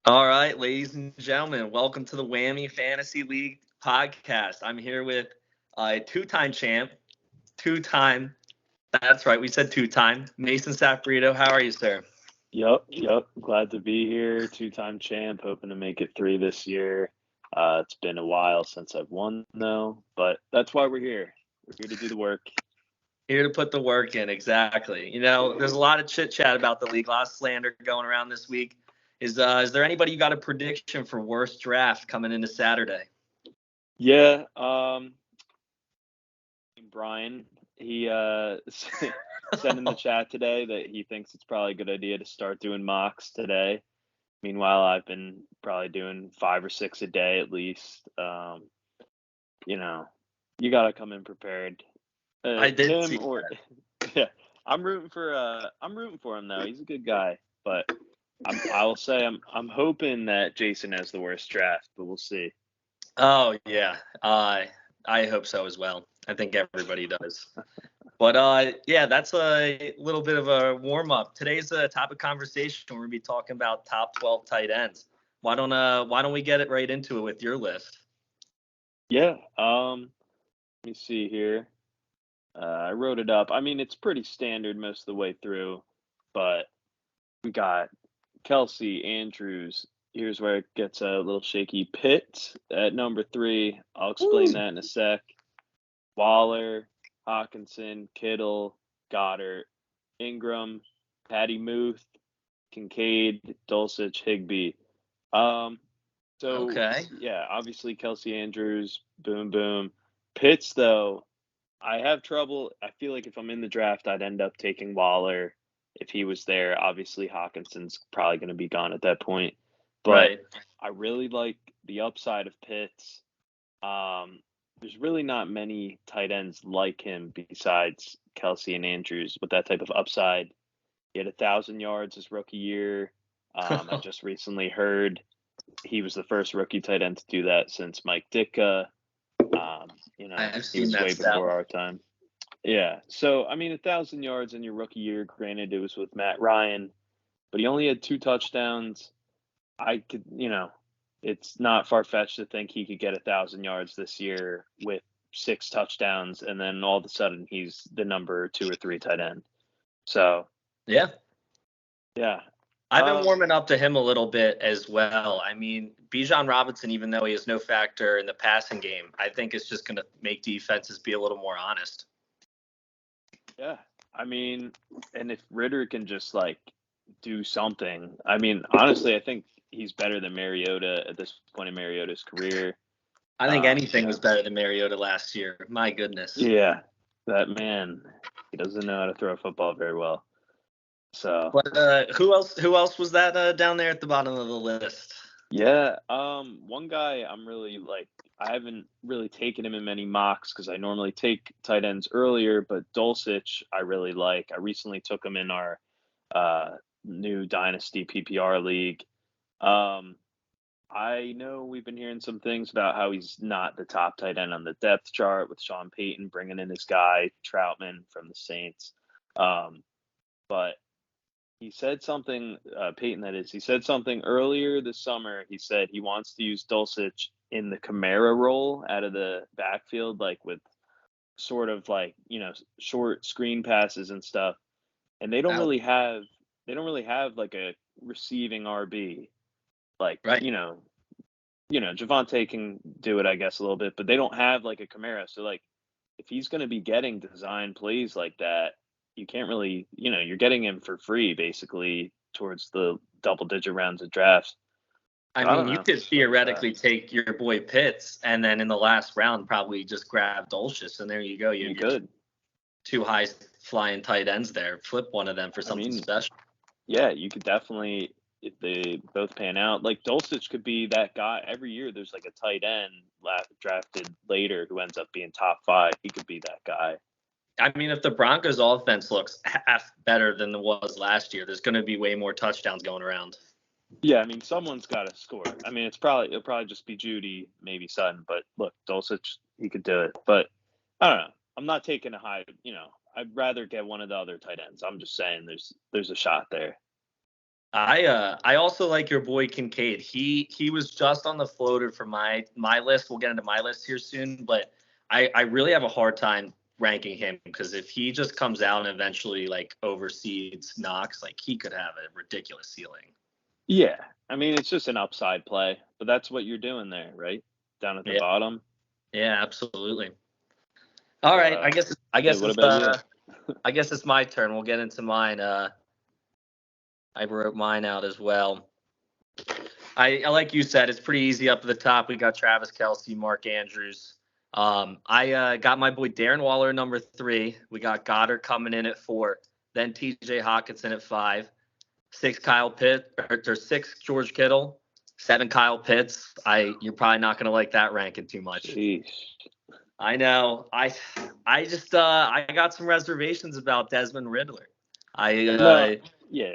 All right, ladies and gentlemen, welcome to the Whammy Fantasy League podcast. I'm here with a two-time champ, two-time. That's right, we said two-time. Mason Saporito, how are you, sir? Yep. Glad to be here. Two-time champ. Hoping to make it three this year. It's been a while since I've won, though, but that's why we're here. We're here to do the work. Here to put the work in, exactly. There's a lot of chit chat about the league, a lot of slander going around this week. Is there anybody you got a prediction for worst draft coming into Saturday? Yeah. Brian, he sent in the chat today that he thinks it's probably a good idea to start doing mocks today. Meanwhile, I've been probably doing 5 or 6 a day at least. You got to come in prepared. I did Him see or that. yeah, I'm rooting for him though. He's a good guy, but I will say I'm hoping that Jason has the worst draft, but we'll see. Oh yeah, I hope so as well. I think everybody does. But yeah, that's a little bit of a warm up. Today's topic conversation. We're gonna be talking about top 12 tight ends. Why don't we get it right into it with your list? Yeah. Let me see here. I wrote it up. I mean, it's pretty standard most of the way through, but we got Kelsey, Andrews. Here's where it gets a little shaky. Pitts at number 3. I'll explain that in a sec. Waller, Hawkinson, Kittle, Goddard, Ingram, Patty Muth, Kincaid, Dulcich, Higbee. Okay. Yeah, obviously Kelsey Andrews, boom. Pitts, though, I have trouble. I feel like if I'm in the draft, I'd end up taking Waller if he was there. Obviously, Hawkinson's probably going to be gone at that point. But Right. I really like the upside of Pitts. There's really not many tight ends like him besides Kelsey and Andrews with that type of upside. He had 1,000 yards his rookie year. I just recently heard he was the first rookie tight end to do that since Mike Ditka. I've He seen was that way stat. before our time. Yeah. So, I mean, 1,000 yards in your rookie year, granted it was with Matt Ryan, but he only had 2 touchdowns. It's not far-fetched to think he could get 1,000 yards this year with 6 touchdowns, and then all of a sudden he's the number 2 or 3 tight end. So, Yeah. yeah. I've been warming up to him a little bit as well. I mean, Bijan Robinson, even though he has no factor in the passing game, I think it's just going to make defenses be a little more honest. Yeah. I mean, and if Ritter can just do something, I mean, honestly, I think he's better than Mariota at this point in Mariota's career. I think anything was better than Mariota last year. My goodness. Yeah, that man, he doesn't know how to throw a football very well. So, But who else was that down there at the bottom of the list? yeah, one guy I'm really I haven't really taken him in many mocks because I normally take tight ends earlier, but Dulcich I really like. I recently took him in our new Dynasty PPR league. I know we've been hearing some things about how he's not the top tight end on the depth chart with Sean Payton bringing in his guy Troutman from the Saints. But he said something, Peyton, that is, he said something earlier this summer. He said he wants to use Dulcich in the Kamara role out of the backfield, with sort of short screen passes and stuff. And they don't really have a receiving RB. Right. Javonte can do it, I guess, a little bit, but they don't have a Kamara. So if he's going to be getting design plays like that, you can't really, you're getting him for free basically towards the double-digit rounds of drafts. I mean, you could theoretically take your boy Pitts and then in the last round probably just grab Dulcich, and there you go. You could. 2 high-flying tight ends there. Flip one of them for something special. Yeah, you could definitely, if they both pan out, Dulcich could be that guy. Every year there's a tight end drafted later who ends up being top 5. He could be that guy. I mean, if the Broncos offense looks half better than it was last year, there's going to be way more touchdowns going around. Yeah, I mean, someone's got to score. I mean, it'll probably just be Judy, maybe Sutton, but look, Dulcich, he could do it. But I don't know. I'm not taking a high. I'd rather get one of the other tight ends. I'm just saying, there's a shot there. I also like your boy Kincaid. He was just on the floater for my list. We'll get into my list here soon, but I really have a hard time ranking him because if he just comes out and eventually like overseeds Knox, like he could have a ridiculous ceiling. Yeah, I mean it's just an upside play, but that's what you're doing there, right? Down at the Yeah, bottom. yeah, absolutely. All So, right, I yeah. guess What it's about you? I guess it's my turn. We'll get into mine. I wrote mine out as well. I like you said, it's pretty easy up at the top. We got Travis Kelsey, Mark Andrews. I got my boy Darren Waller number 3. We got Goddard coming in at 4. Then T.J. Hawkinson at 5. 6 Kyle Pitt or 6 George Kittle. 7 Kyle Pitts. You're probably not gonna like that ranking too much. Sheesh. I know. I just I got some reservations about Desmond Riddler. I No, yeah,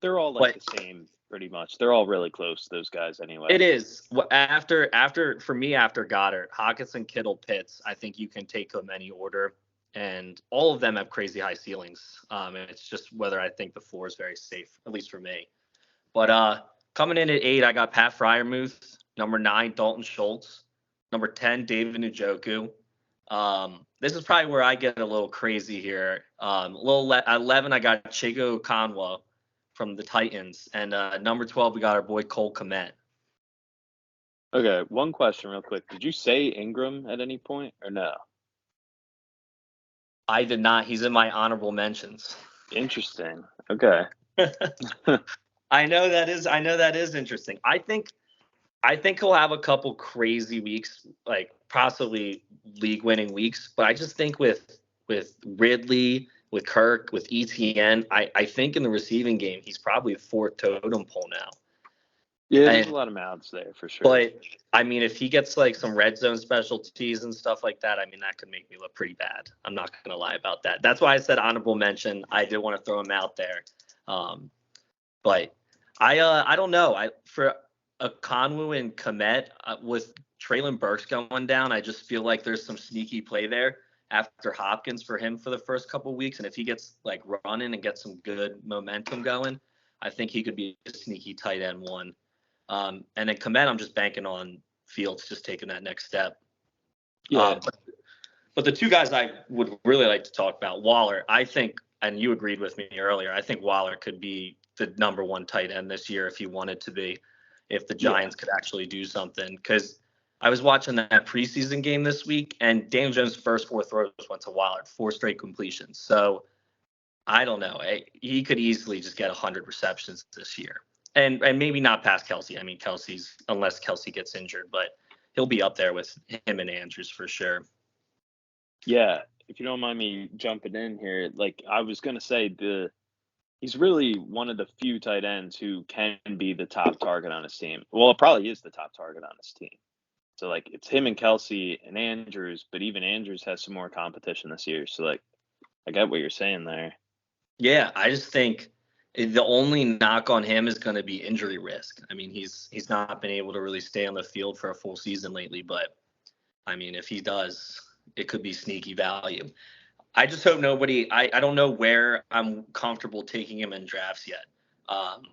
they're all like but the same, pretty much. They're all really close, those guys, anyway. it is after for me after Goddard, Hawkinson, Kittle, Pitts. I think you can take them any order, and all of them have crazy high ceilings. And it's just whether I think the floor is very safe, at least for me. But coming in at 8, I got Pat Fryermuth. Number 9, Dalton Schultz. Number 10, David Njoku. This is probably where I get a little crazy here. 11, I got Chigo Conwa from the Titans, and number 12, we got our boy Cole Kmet. Okay, one question real quick. Did you say Ingram at any point or no? I did not. He's in my honorable mentions. Interesting. Okay. I know that is interesting. I think he'll have a couple crazy weeks, like possibly league winning weeks. But I just think with Ridley, with Kirk, with ETN, I think in the receiving game he's probably the 4th totem pole now. Yeah, there's a And lot of mouths there for sure. but I mean, if he gets like some red zone specialties and stuff like that, I mean that could make me look pretty bad. I'm not gonna lie about that. That's why I said honorable mention. I did want to throw him out there. But I don't know. For a Conwu and Komet with Traylon Burks going down, I just feel like there's some sneaky play there after Hopkins for him for the first couple weeks, and if he gets like running and gets some good momentum going, I think he could be a sneaky tight end 1. And then Komet, I'm just banking on Fields just taking that next step. Yeah. But the 2 guys I would really like to talk about, Waller, I think, and you agreed with me earlier, I think Waller could be the number 1 tight end this year if he wanted to be, if the Giants could actually do something. Because I was watching that preseason game this week, and Daniel Jones' first 4 throws went to Waller, 4 straight completions. So I don't know. He could easily just get 100 receptions this year. And maybe not past Kelsey. I mean, unless Kelsey gets injured, but he'll be up there with him and Andrews for sure. Yeah, if you don't mind me jumping in here, like I was gonna say, he's really one of the few tight ends who can be the top target on his team. Well, it probably is the top target on his team. So like it's him and Kelsey and Andrews, but even Andrews has some more competition this year. So like I get what you're saying there. Yeah, I just think the only knock on him is going to be injury risk. I mean, he's not been able to really stay on the field for a full season lately, but I mean, if he does, it could be sneaky value. I just hope nobody. I don't know where I'm comfortable taking him in drafts yet. Um,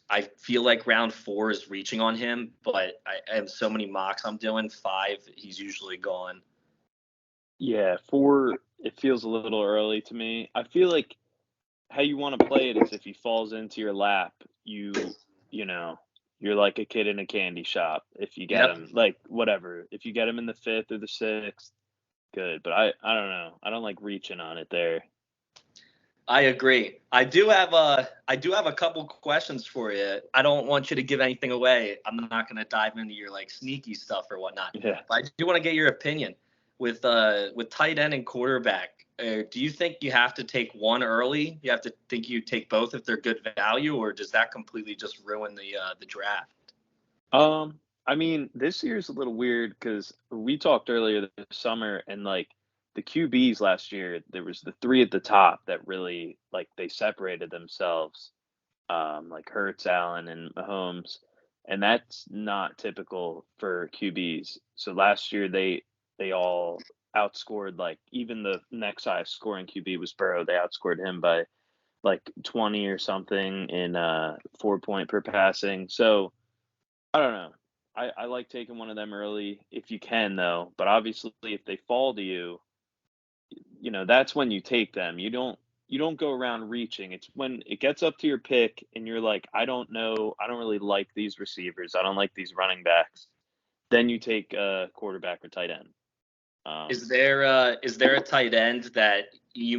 I feel like round 4 is reaching on him, but I have so many mocks I'm doing. 5, he's usually gone. Yeah, 4 it feels a little early to me. I feel like how you want to play it is if he falls into your lap, you know, you're like a kid in a candy shop. If you get Yep. him, like whatever, if you get him in the 5th or the 6th, good. But I don't know. I don't like reaching on it there. I agree. I do have a couple questions for you. I don't want you to give anything away. I'm not going to dive into your like sneaky stuff or whatnot. Yeah. But I do want to get your opinion with tight end and quarterback. Do you think you have to take one early? You have to think you take both if they're good value, or does that completely just ruin the draft? I mean, this year's a little weird because we talked earlier this summer and like the QBs last year, there was the 3 at the top that really like they separated themselves, like Hurts, Allen, and Mahomes, and that's not typical for QBs. So last year they all outscored like even the next highest scoring QB was Burrow. They outscored him by like 20 or something in 4 point per passing. So I don't know. I like taking one of them early if you can though. But obviously if they fall to you, that's when you take them. You don't go around reaching. It's when it gets up to your pick and you're like, I don't know, I don't really like these receivers. I don't like these running backs. Then you take a quarterback or tight end. Um, Is there a tight end that you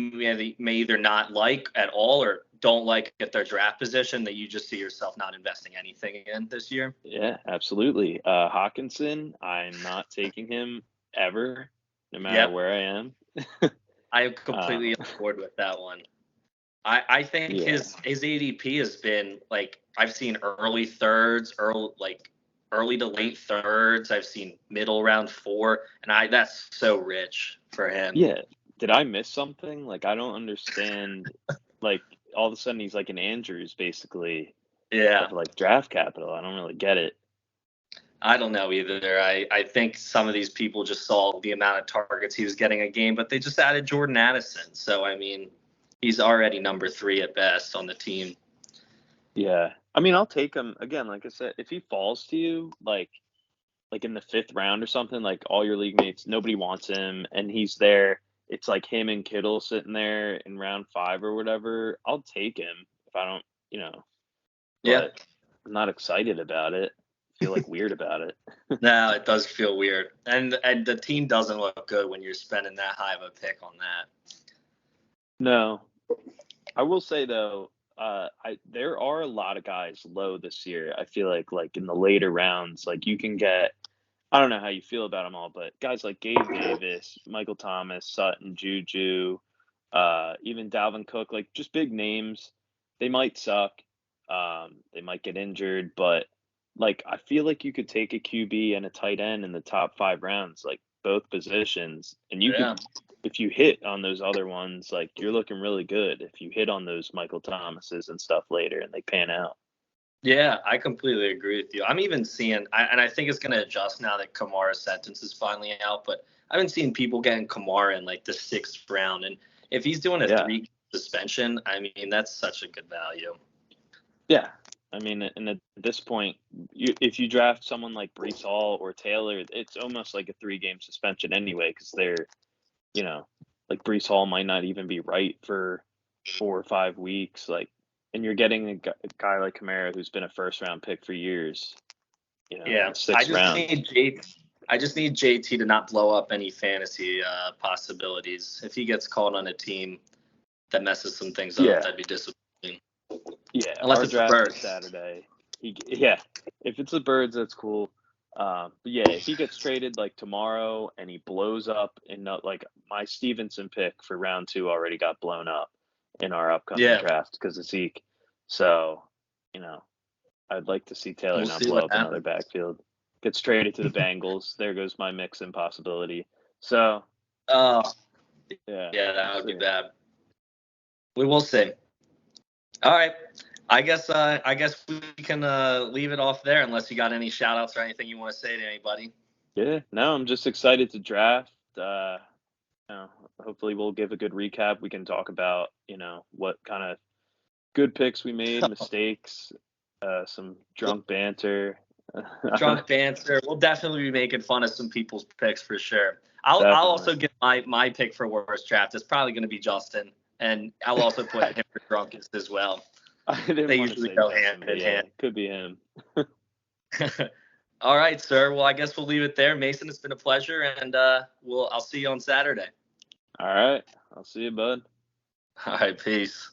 may either not like at all or don't like at their draft position that you just see yourself not investing anything in this year? yeah, absolutely. Hawkinson, I'm not taking him ever, no matter Yep, where I am. I am Uh, completely on board with that one. I think yeah, his ADP has been like I've seen early thirds, early to late thirds. I've seen middle round four, and that's so rich for him. yeah. Did I miss something? Like, I don't understand. Like, all of a sudden, he's like an Andrews, basically, Yeah, of like draft capital. I don't really get it. I don't know either. I think some of these people just saw the amount of targets he was getting a game, but they just added Jordan Addison. So I mean, he's already number three at best on the team. Yeah, I mean, I'll take him again. Like I said, if he falls to you, like in the fifth round or something, like all your league mates, nobody wants him, and he's there. It's like him and Kittle sitting there in round 5 or whatever. I'll take him if I don't, Yeah. but I'm not excited about it. I feel like weird about it. No, it does feel weird, and the team doesn't look good when you're spending that high of a pick on that. No, I will say though, I there are a lot of guys low this year. I feel like in the later rounds, like you can get. I don't know how you feel about them all, but guys like Gabe Davis, Michael Thomas, Sutton, Juju, even Dalvin Cook, like just big names. They might suck. They might get injured, but like I feel like you could take a QB and a tight end in the top 5 rounds, like both positions, and you could Yeah. if you hit on those other ones, like you're looking really good if you hit on those Michael Thomases and stuff later and they pan out. Yeah, I completely agree with you. I'm even seeing, and I think it's going to adjust now that Kamara's sentence is finally out, but I've been seeing people getting Kamara in like the 6th round. And if he's doing a Yeah. 3 suspension, I mean, that's such a good value. Yeah. I mean, and at this point, if you draft someone like Brees Hall or Taylor, it's almost like a 3-game suspension anyway, because you know, like Brees Hall might not even be right for 4 or 5 weeks. Like, and you're getting a guy like Kamara who's been a first-round pick for years, in Yeah, the sixth round. I just need JT to not blow up any fantasy possibilities. If he gets called on a team that messes some things up, Yeah. that'd be disappointing. Yeah, Unless our it's the draft is Birds. Saturday. Yeah, if it's the Birds, that's cool. But yeah, if he gets traded like tomorrow and he blows up in like my Stevenson pick for round 2 already got blown up in our upcoming Yeah, draft because of Zeke. So, you know, I'd like to see Taylor we'll not see blow what up another happens. backfield. Gets traded to the Bengals. There goes my mix impossibility. So, Oh, yeah, yeah, that we'll would be see. bad. We will see. All right. I guess we can leave it off there unless you got any shout outs or anything you want to say to anybody. Yeah, no, I'm just excited to draft. Know, hopefully we'll give a good recap. We can talk about, what kind of good picks we made, mistakes, some drunk banter. Drunk banter. We'll definitely be making fun of some people's picks for sure. I'll Definitely. also get my pick for worst draft. It's probably going to be Justin, and I'll also put him for drunkest as well. I didn't They want to usually say go hand Justin, but in yeah, hand. it could be him. All right, sir. Well, I guess we'll leave it there. Mason, it's been a pleasure, and I'll see you on Saturday. All right. I'll see you, bud. All right, peace.